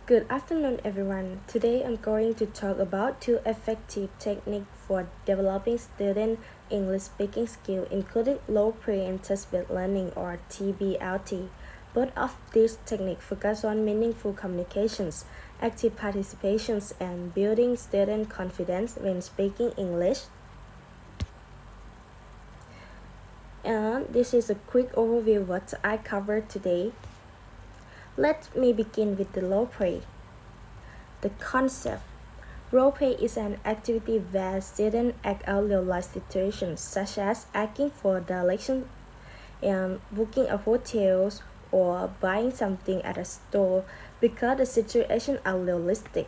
Good afternoon, everyone. Today I'm going to talk about two effective techniques for developing student English speaking skill, including role play and test-based learning or TBLT. Both of these techniques focus on meaningful communications, active participations, and building student confidence when speaking English. And this is a quick overview of what I covered today. Let me begin with the role play. The concept. Roleplay is an activity where students act out real-life situations such as asking for directions and booking a hotel or buying something at a store because the situations are realistic.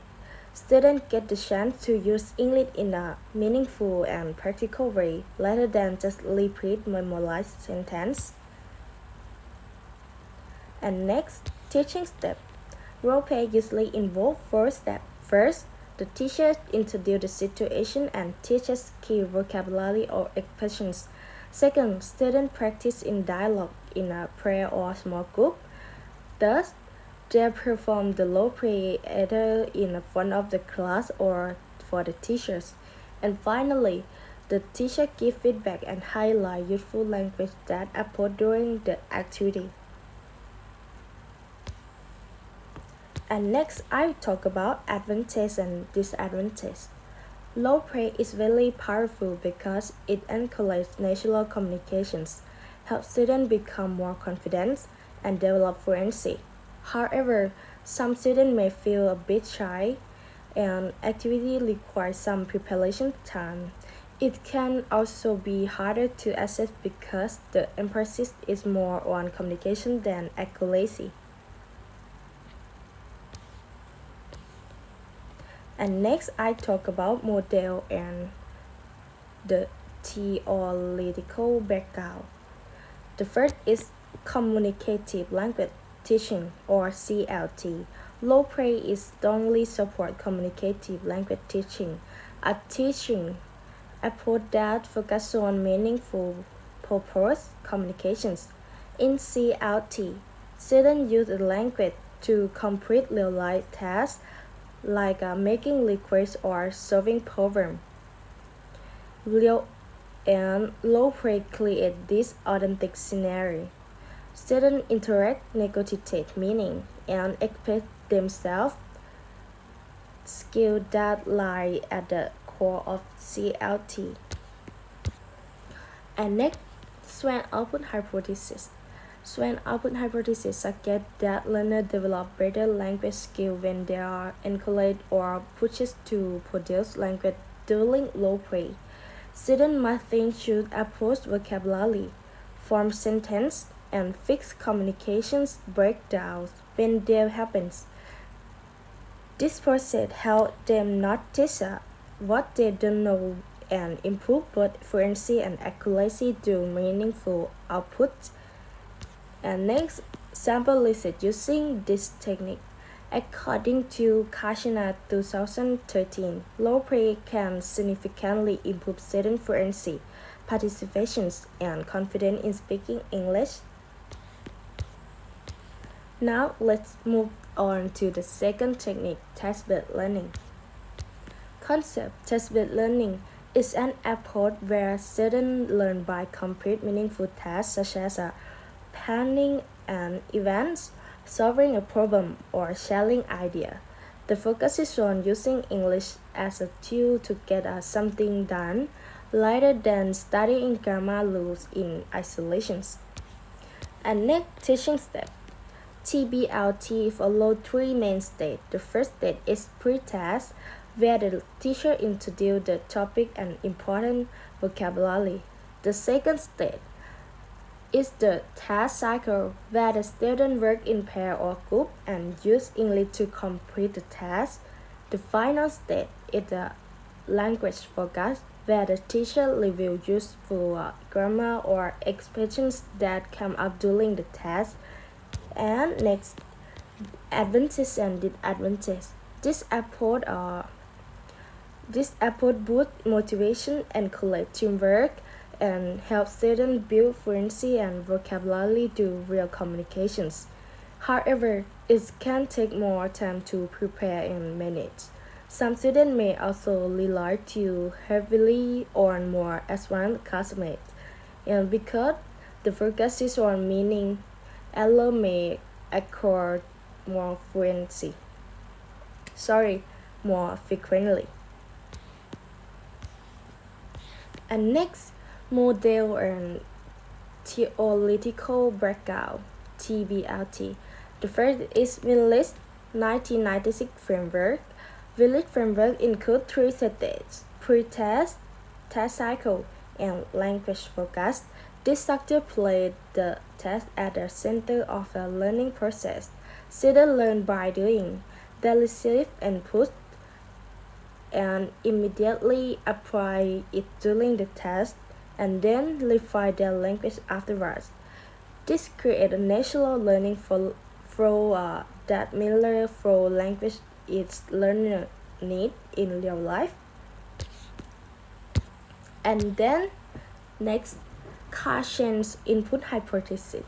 Students get the chance to use English in a meaningful and practical way rather than just repeat memorized sentence. And next, teaching step. Roleplay usually involves four steps. First, the teacher introduces the situation and teaches key vocabulary or expressions. Second, students practice in dialogue in a prayer or small group. Thus, they perform the roleplay either in front of the class or for the teachers. And finally, the teacher gives feedback and highlight useful language that applied during the activity. And next, I will talk about advantage and disadvantage. Role play is very powerful because it encourages natural communications, helps students become more confident, and develop fluency. However, some students may feel a bit shy, and activity requires some preparation time. It can also be harder to assess because the emphasis is more on communication than accuracy. And next, I talk about model and the theoretical background. The first is communicative language teaching or CLT. Role play is strongly support communicative language teaching, a teaching approach that focuses on meaningful purpose communications. In CLT, students use the language to complete real-life tasks like making requests or solving problems. Real and low play create this authentic scenario. Students interact, negotiate meaning, and express themselves, skills that lie at the core of CLT. And next, Swan output hypothesis. Swan output hypothesis suggests that learners develop better language skills when they are encouraged or pushed to produce language during role play. Students must think should approach vocabulary, form sentence, and fix communications breakdowns when they happens. This process helps them notice what they don't know and improve both fluency and accuracy through meaningful output. And next, sample research using this technique. According to Kashina 2013, role play can significantly improve student fluency, participations, and confidence in speaking English. Now let's move on to the second technique, test-based learning. Concept test-based learning is an approach where students learn by complete meaningful tasks such as planning an event, solving a problem, or sharing idea. The focus is on using English as a tool to get something done rather than studying grammar rules in isolations. And next, teaching step. TBLT follows three main stages. The first stage is pre-test, where the teacher introduces the topic and important vocabulary. The second stage is the task cycle, where the students work in pair or group and use English to complete the task. The final stage is the language focus, where the teacher reviews useful grammar or expressions that come up during the task. And next, advantages and disadvantages. This approach boosts motivation and encourages teamwork and helps students build fluency and vocabulary through real communications. However, It can take more time to prepare and manage. Some students may also rely too heavily on more advanced classmates, and because the focus is on meaning, error may occur more frequency. More frequently. And next, model and theoretical breakdown (TBLT). The first is Village 1996 framework. Village framework includes three stages: pre-test, test cycle, and language focus. This structure places the test at the center of the learning process. Students learn by doing. They receive input and immediately apply it during the test and then refine their language afterwards. This creates a natural learning flow that mirrors flow language its learner need in real life. And then next, Cauchen's input hypothesis.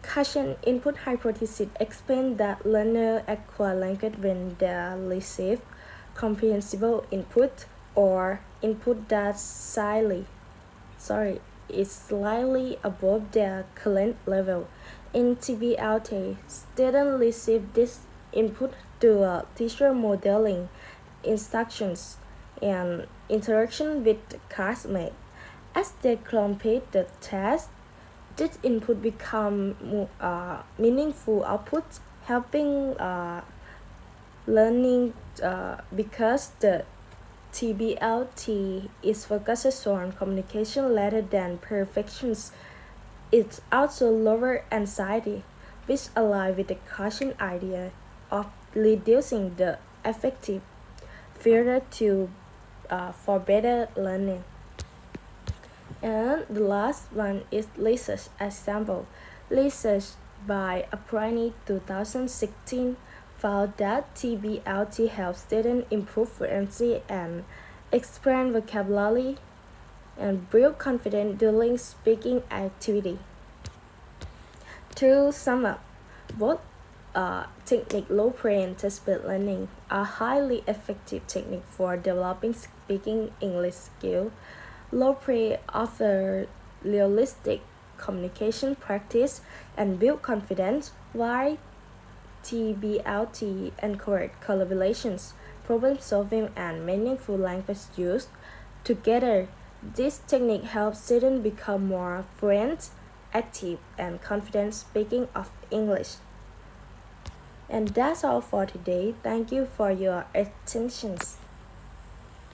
Cauchen's input hypothesis explains that learners acquire language when they receive comprehensible input or input that is slightly above their current level. In TBLT, students receive this input through teacher modeling, instructions, and interaction with classmates. As they complete the test, this input become meaningful outputs, helping learning because the TBLT is focused on communication rather than perfections. It also lowers anxiety, which aligns with the Cauchen's idea of reducing the affective filter for better learning. And the last one is research example. Research by Aprini 2016 found that TBLT helps students improve fluency and expand vocabulary and build confidence during speaking activity. To sum up, both technique role-play and test-based learning are highly effective techniques for developing speaking English skills. Role-play offers realistic communication practice and build confidence, while TBLT encourages collaborations, problem solving, and meaningful language use. Together, this technique helps students become more fluent, active, and confident speaking of English. And that's all for today. Thank you for your attention.